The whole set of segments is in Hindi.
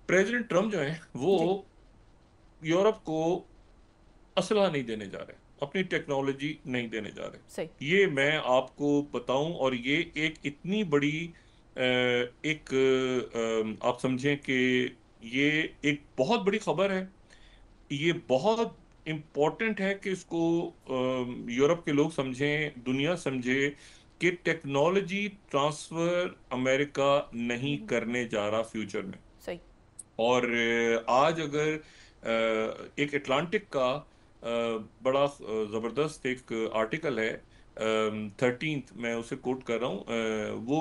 प्रेसिडेंट ट्रम्प जो है वो जी। यूरोप को असलहा नहीं देने जा रहे, अपनी टेक्नोलॉजी नहीं देने जा सही। रहे। ये मैं आपको बताऊं, और ये एक इतनी बड़ी एक आप समझें कि ये एक बहुत बड़ी खबर है। ये बहुत इम्पोर्टेंट है कि इसको यूरोप के लोग समझें, दुनिया समझे कि टेक्नोलॉजी ट्रांसफर अमेरिका नहीं नहीं करना। करने जा रहा फ्यूचर में। सही। और आज अगर एक अटलांटिक का बड़ा जबरदस्त एक आर्टिकल है, 13th, मैं उसे कोट कर रहा हूँ, वो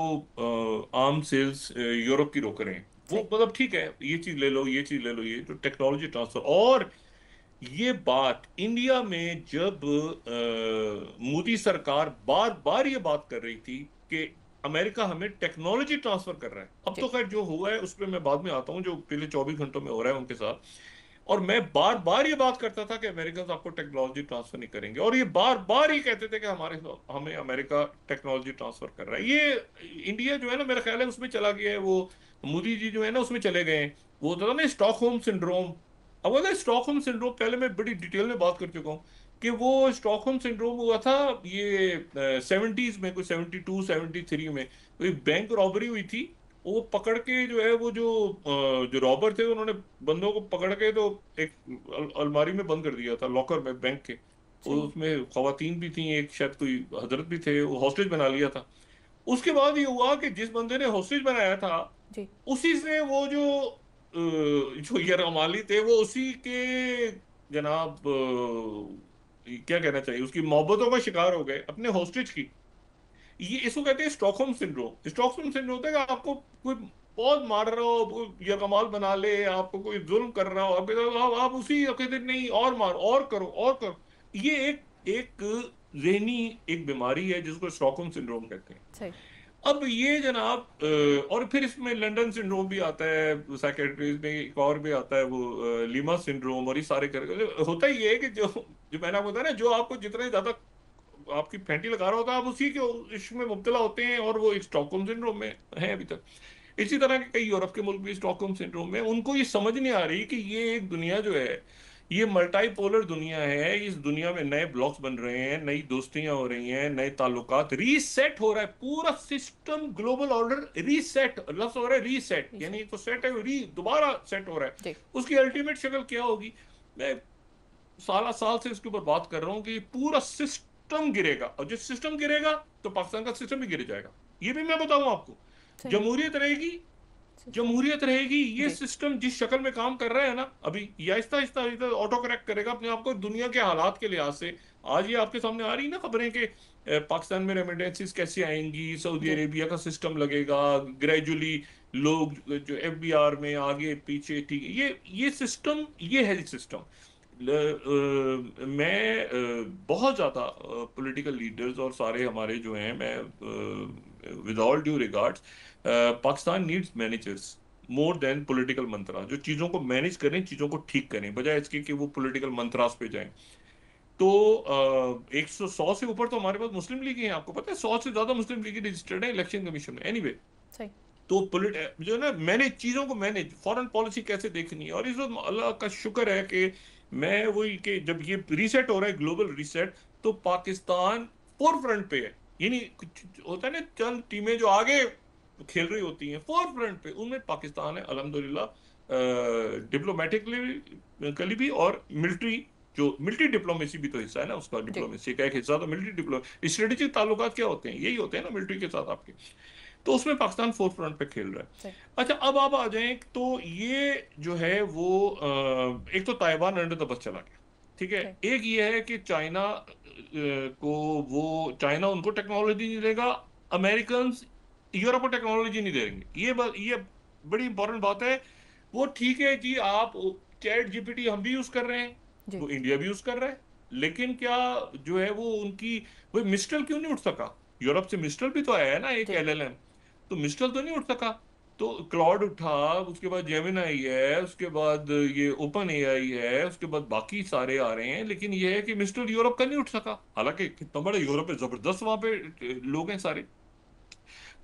आर्म सेल्स यूरोप की रोक रहे हैं। वो सही। मतलब ठीक है, ये चीज ले लो, ये चीज ले लो, ये तो टेक्नोलॉजी ट्रांसफर। और ये बात इंडिया में जब मोदी सरकार बार बार ये बात कर रही थी कि अमेरिका हमें टेक्नोलॉजी ट्रांसफर कर रहा है। अब तो जी। खैर जो हुआ है उस पर मैं बाद में आता हूँ, जो पिछले 24 घंटों में हो रहा है उनके साथ। और मैं बार बार ये बात करता था कि अमेरिकन आपको टेक्नोलॉजी ट्रांसफर नहीं करेंगे, और ये बार बार ही कहते थे कि हमें अमेरिका टेक्नोलॉजी ट्रांसफर कर रहा है। ये इंडिया जो है ना, मेरा ख्याल है उसमें चला गया है। वो मोदी जी जो है ना उसमें चले गए हैं। वो होता था ना स्टॉकहोम सिंड्रोम। अब अगर स्टॉकहोम सिंड्रोम, पहले मैं बड़ी डिटेल में बात कर चुका हूँ कि वो स्टॉकहोम सिंड्रोम हुआ था ये 70s में, कोई 72 73 में कोई बैंक रॉबरी हुई थी। वो पकड़ के जो है, वो जो रॉबर थे उन्होंने बंदों को पकड़ के तो एक अलमारी में बंद कर दिया था, लॉकर में बैंक के। सही। उसमें खवातीन भी थी, एक शायद कोई हजरत भी थे, वो हॉस्टेज बना लिया था। उसके बाद ये हुआ कि जिस बंदे ने हॉस्टेज बनाया था, जी। उसी से वो जो यरगमाली थे वो उसी के जनाब क्या कहना चाहिए, उसकी मोहब्बतों का शिकार हो गए अपने हॉस्टेज की। ये इसको कहते हैं स्टॉकहोम सिंड्रोम। स्टॉकहोम सिंड्रोम होता है कि आपको कोई बहुत मार रहा हो, कोई यरगमाल बना ले, आपको कोई जुल्म कर रहा हो, आप उसी कहते नहीं, और मार, और करो, और करो। ये एक एक जहनी एक बीमारी है जिसको स्टॉकहोम सिंड्रोम कहते हैं। सही। अब ये जनाब और फिर इसमें लंदन सिंड्रोम भी आता है, साइकेट्रीज में एक और भी आता है, वो लीमा सिंड्रोम, और ये सारे कर होता ही है कि जो जो मैंने आपको बताया ना, जो आपको जितने ज्यादा आपकी फैंटी लगा रहा होता है, आप उसी के इश्क में मुब्तला होते हैं, और वो एक स्टॉकहोम सिंड्रोम में है अभी तक। इसी तरह के कई यूरोप के मुल्क भी स्टॉकहोम सिंड्रोम में। उनको ये समझ नहीं आ रही कि ये एक दुनिया जो है, ये मल्टीपोलर दुनिया है। इस दुनिया में नए ब्लॉक्स बन रहे हैं, नई दोस्तियां हो रही हैं, नए ताल्लुकात, रीसेट हो रहा है पूरा सिस्टम, ग्लोबल ऑर्डर रीसेट, लफ्ज हो रहा है रीसेट, रीसेट। यानी तो सेट है, दोबारा सेट हो रहा है। जी। उसकी अल्टीमेट शक्ल क्या होगी? मैं साल साल से इसके ऊपर बात कर रहा हूं कि पूरा सिस्टम गिरेगा, और जिस सिस्टम गिरेगा तो पाकिस्तान का सिस्टम भी गिर जाएगा। ये भी मैं बताऊं आपको। सही। जमहूरियत रहेगी, सिस्टम। जमहूरियत रहेगी। ये जी। सिस्टम जिस शक्ल में काम कर रहा है ना अभी, ये आहिस्ता आहिस्ता आहिस्ता ऑटो करेक्ट करेगा अपने आप को दुनिया के हालात के लिहाज से। आज ये आपके सामने आ रही ना खबरें कि पाकिस्तान में रेमिटेंसीज कैसे आएंगी, सऊदी जी। अरेबिया का सिस्टम लगेगा ग्रेजुअली, लोग जो एफबीआर में आगे पीछे, ठीक है, ये सिस्टम, ये है सिस्टम। मैं बहुत ज्यादा पॉलिटिकल लीडर्स और सारे हमारे जो हैं, मैं with all due regards, Pakistan needs managers more than political mantra, जो चीजों को मैनेज करें, चीजों को ठीक करें, बजाय इसके कि वो पॉलिटिकल मंत्रास पे जाएं। तो 100 से ऊपर तो हमारे पास मुस्लिम लीग हैं, आपको पता है, 100 से ज्यादा मुस्लिम लीग रजिस्टर्ड है इलेक्शन कमीशन में। एनीवे, सही। तो जो है ना, मैनेज चीजों को, मैनेज फॉरेन पॉलिसी कैसे देखनी है। और इस वक्त अल्लाह का शुक्र है कि मैं वही कि जब ये रीसेट हो रहा है, ग्लोबल रीसेट, तो पाकिस्तान फोर फ्रंट पे है। यानी कुछ होता है ना, चंद टीमें जो आगे खेल रही होती हैं फोर फ्रंट पे, उनमें पाकिस्तान है अल्हम्दुलिल्लाह। डिप्लोमेटिकली कली भी, और मिलिट्री, जो मिलिट्री डिप्लोमेसी भी तो हिस्सा है ना उसका, जी। डिप्लोमेसी का एक हिस्सा तो मिलिट्री डिप्लोमेसी, स्ट्रेटेजिक ताल्लुकात क्या होते हैं, यही होते हैं ना मिलिट्री के साथ आपके। तो उसमें पाकिस्तान फोर्थ फ्रंट पे खेल रहा है। सही। अच्छा, अब आप आ जाएं तो ये जो है वो एक तो ताइवान अंडर द बस चला गया, ठीक है। सही। एक ये है कि चाइना को, वो चाइना उनको टेक्नोलॉजी नहीं देगा, अमेरिकन यूरोप को टेक्नोलॉजी नहीं देंगे। ये बड़ी इंपॉर्टेंट बात है। वो ठीक है जी, आप चैट जीपीटी हम भी यूज कर रहे हैं, जी। वो इंडिया भी यूज कर रहा है, लेकिन क्या जो है वो उनकी, वो मिस्टल क्यों नहीं उठ सका? यूरोप से मिस्टल भी तो आया है ना, एक जी। एलएलएम। तो मिस्टल तो नहीं उठ सका। तो क्लाउड उठा, उसके बाद जेमिनाई है, उसके बाद ये ओपन एआई है, उसके बाद बाकी सारे आ रहे हैं, लेकिन ये है कि मिस्टल यूरोप का नहीं उठ सका। हालांकि कितना बड़ा यूरोप है, जबरदस्त वहां पे लोग हैं सारे।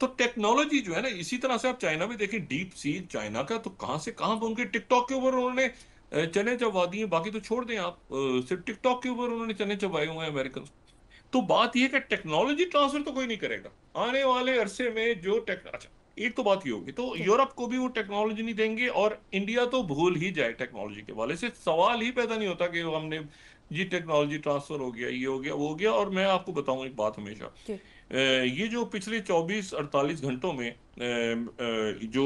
तो टेक्नोलॉजी जो है ना, इसी तरह से आप चाइना में देखें, डीप सी चाइना का तो कहां से कहां पर उनके टिकटॉक के ऊपर उन्होंने चने चबा दिए, बाकी तो छोड़ दें आप, सिर्फ टिकटॉक के ऊपर उन्होंने चने चबाए हुए हैं अमेरिकन। तो बात यह है कि टेक्नोलॉजी ट्रांसफर तो कोई नहीं करेगा आने वाले अरसे में, जो टेक, अच्छा, एक तो बात ये होगी, तो जी यूरोप को भी वो टेक्नोलॉजी नहीं देंगे, और इंडिया तो भूल ही जाए टेक्नोलॉजी के वाले से, सवाल ही पैदा नहीं होता कि हमने जी टेक्नोलॉजी ट्रांसफर हो गया, ये हो गया, वो हो गया। और मैं आपको बताऊं एक बात, हमेशा जी ये जो पिछले 24-48 घंटों में जो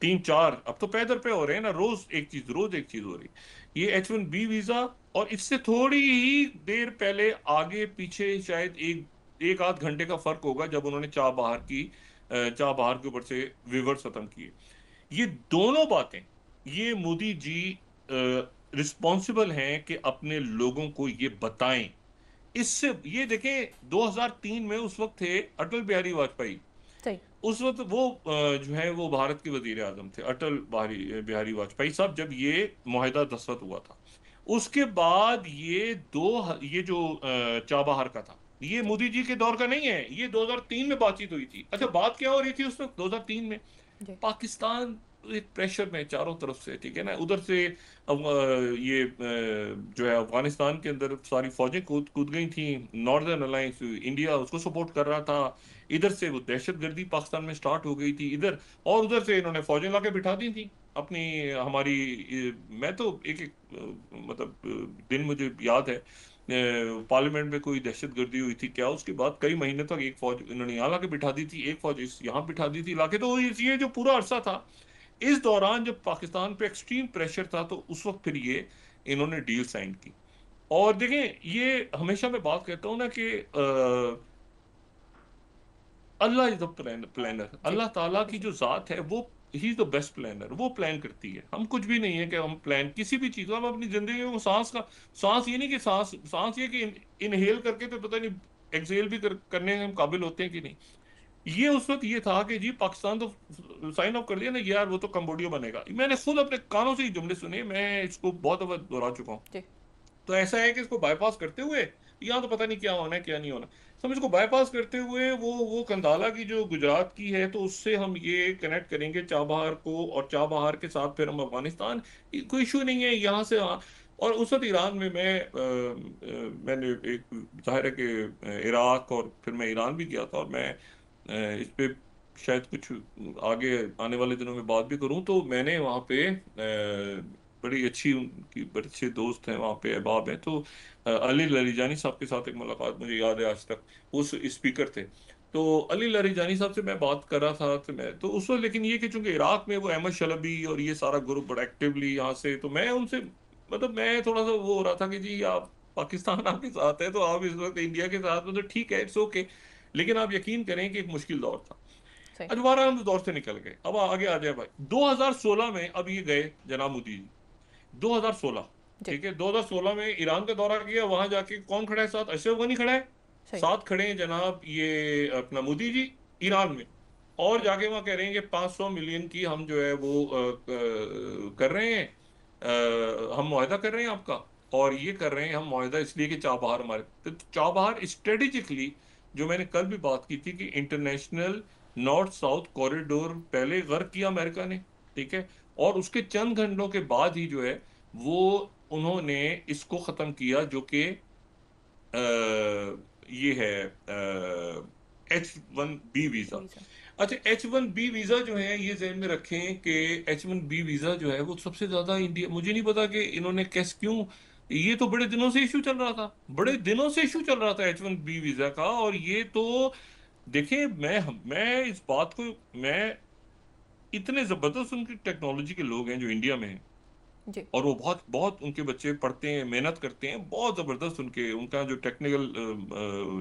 3-4, अब तो पैदल पे हो रहे हैं ना, रोज एक चीज हो रही, ये H1B वीजा, और इससे थोड़ी ही देर पहले आगे पीछे शायद एक एक आध घंटे का फर्क होगा, जब उन्होंने चाह बहार के ऊपर से विवर्स खत्म किए। ये दोनों बातें, ये मोदी जी रिस्पॉन्सिबल हैं कि अपने लोगों को ये बताएं। इससे ये देखें, 2003 में उस वक्त थे अटल बिहारी वाजपेयी। सही। उस वक्त वो जो है वो भारत के वजीर आजम थे, अटल बिहारी बिहारी वाजपेयी साहब, जब ये मुआहदा दस्तखत हुआ था। उसके बाद ये जो चाबहार का था, ये जी मोदी जी के दौर का नहीं है, ये 2003 में बातचीत हुई थी। अच्छा, जी बात क्या हो रही थी उस वक्त 2003 में? जी पाकिस्तान एक प्रेशर में चारों तरफ से, ठीक है ना, उधर से अब जो है अफगानिस्तान के अंदर सारी फौजें कूद कूद गई थी, नॉर्दर्न अलायंस इंडिया उसको सपोर्ट कर रहा था, इधर से वो दहशतगर्दी पाकिस्तान में स्टार्ट हो गई थी इधर, और उधर से इन्होंने फौजें लाके बिठा दी थी अपनी, हमारी मैं तो एक एक मतलब दिन मुझे याद है, पार्लियामेंट में कोई दहशतगर्दी हुई थी क्या, उसके बाद कई महीने तक एक फौज इन्होंने यहाँ लाके बिठा दी थी, एक फौज यहाँ बिठा दी थी लाके, तो ये जो पूरा अरसा था, इस दौरान जब पाकिस्तान पे एक्सट्रीम प्रेशर था, तो उस वक्त फिर ये इन्होंने डील साइन की। और देखें, ये हमेशा मैं बात कहता हूँ ना कि अल्लाह इज द प्लानर, जी अल्लाह ताला बिल्कुल की सही। जो जात है, वो ही इज द बेस्ट प्लानर, वो प्लान करती है, हम कुछ भी नहीं है कि हम प्लान किसी भी चीज को, हम अपनी जिंदगी को सांस ये नहीं कि सांस ये कि इनहेल करके तो पता नहीं एक्सहेल भी करने के हम काबिल होते हैं कि नहीं। ये उस वक्त ये था कि जी पाकिस्तान तो साइन ऑफ कर दिया ना यार, वो तो कंबोडिया बनेगा, मैंने खुद अपने कानों से ही जुमले सुने, मैं इसको बहुत दफा दोहरा चुका हूँ। जी तो ऐसा है कि इसको बाईपास करते हुए, यहाँ तो पता नहीं क्या होना है क्या नहीं होना, तो हम इसको बाईपास करते हुए वो कंधाला की जो गुजरात की है, तो उससे हम ये कनेक्ट करेंगे चाबहार को, और चाबहार के साथ फिर हम अफगानिस्तान, कोई इशू नहीं है यहाँ से। हाँ, और उस वक्त ईरान में मैंने एक, जाहिर है कि इराक और फिर मैं ईरान भी गया था, और मैं इस पे शायद कुछ आगे आने वाले दिनों में बात भी करूं, तो मैंने वहाँ पे बड़ी अच्छी, उनकी बड़े अच्छे दोस्त हैं वहाँ पे, अहबाब हैं, तो अली लरीजानी साहब के साथ एक मुलाकात मुझे याद है आज तक, उस स्पीकर थे, तो अली लरीजानी साहब से मैं बात कर रहा था, तो मैं तो उस वक्त, लेकिन ये कि चूंकि इराक में वो अहमद शलबी और ये सारा ग्रुप बड़ा एक्टिवली यहाँ से, तो मैं उनसे, मतलब मैं थोड़ा सा वो हो रहा था कि जी आप, पाकिस्तान आपके साथ है, तो आप इस वक्त इंडिया के साथ, मतलब ठीक है, इट्स ओके, लेकिन आप यकीन करें कि एक मुश्किल दौर था। सही। आज दोबारा हम उस दौर से निकल गए, अब आगे आ जाए भाई 2016 में, अब ये गए जनाब मोदी जी, 2016, जी ठीक है, 2016 में ईरान का दौरा किया, वहां जाके कौन खड़ा है साथ? अशरफ गनी खड़ा है, सही। साथ खड़े हैं जनाब ये अपना मोदी जी, ईरान में, और सही। जाके वहां कह रहे हैं कि 500 मिलियन की हम जो है वो कर रहे हैं, हम मुआहदा कर रहे हैं आपका, और ये कर रहे हैं हम मुआहदा इसलिए कि चाबहार हमारे, तो चाबहार स्ट्रेटेजिकली, जो मैंने कल भी बात की थी कि इंटरनेशनल नॉर्थ साउथ कॉरिडोर पहले गर्क किया अमेरिका ने, ठीक है, और उसके चंद घंटों के बाद ही जो है वो उन्होंने इसको खत्म किया, जो कि ये है H1B वीजा। वीज़ा। अच्छा, H1B वीजा जो है, ये जहन में रखें कि H1B वीजा जो है वो सबसे ज्यादा इंडिया, मुझे नहीं पता कि इन्होंने कैसे क्यों, ये तो बड़े दिनों से इशू चल रहा था, बड़े जी दिनों से इशू चल रहा था H1B वीजा का, और ये तो देखिए, मैं इस बात को, मैं इतने जबरदस्त उनकी टेक्नोलॉजी के लोग हैं जो इंडिया में हैं, जी और वो बहुत बहुत उनके बच्चे पढ़ते हैं, मेहनत करते हैं, बहुत जबरदस्त उनका जो टेक्निकल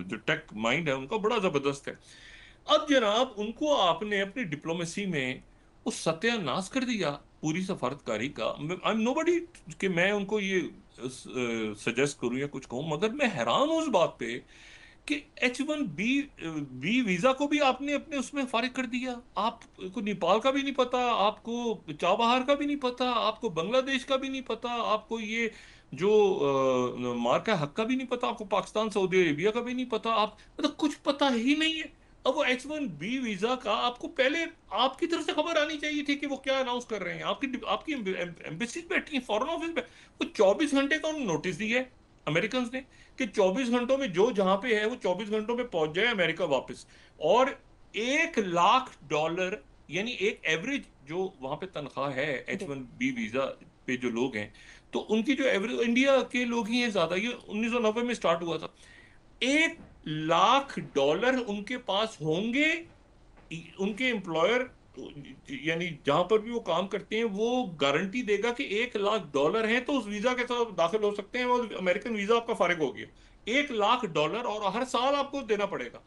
जो टेक माइंड है उनका बड़ा जबरदस्त है। अब जनाब उनको आपने अपनी डिप्लोमेसी में उस सत्यानाश कर दिया पूरी सफारतकारी का। आई एम नोबडी कि मैं उनको ये सजेस्ट करूं या कुछ कहूं, मगर मैं हैरान हूं उस बात पे कि H1B वीजा को भी आपने अपने उसमें फारिग कर दिया, आपको नेपाल का भी नहीं पता, आपको चाबहार का भी नहीं पता, आपको बांग्लादेश का भी नहीं पता, आपको ये जो मार्का हक का भी नहीं पता, आपको पाकिस्तान सऊदी अरेबिया का भी नहीं पता, आप मतलब कुछ पता ही नहीं है। अब वो H1B वीजा का आपको पहले आपकी तरफ से खबर आनी चाहिए थी कि वो क्या अनाउंस कर रहे हैं। आपकी आपकी एम्बेसी बैठी है, फॉरेन ऑफिस में, वो 24 घंटे का उन्होंने नोटिस दिया है अमेरिकन ने कि 24 घंटों में जो जहां पे है वो 24 घंटों में पहुंच जाए अमेरिका वापस। और $1 लाख, यानी एक एवरेज जो वहां पे तनख्वाह है H1B वीजा पे जो लोग हैं, तो उनकी जो एवरेज, इंडिया के लोग ही हैं ज्यादा, ये 1990 में स्टार्ट हुआ था। $1 लाख उनके पास होंगे, उनके एम्प्लॉयर यानी जहां पर भी वो काम करते हैं वो गारंटी देगा कि $1 लाख है, तो उस वीजा के साथ दाखिल हो सकते हैं, वो अमेरिकन वीजा आपका फारिग हो गया। $1 लाख, और हर साल आपको देना पड़ेगा।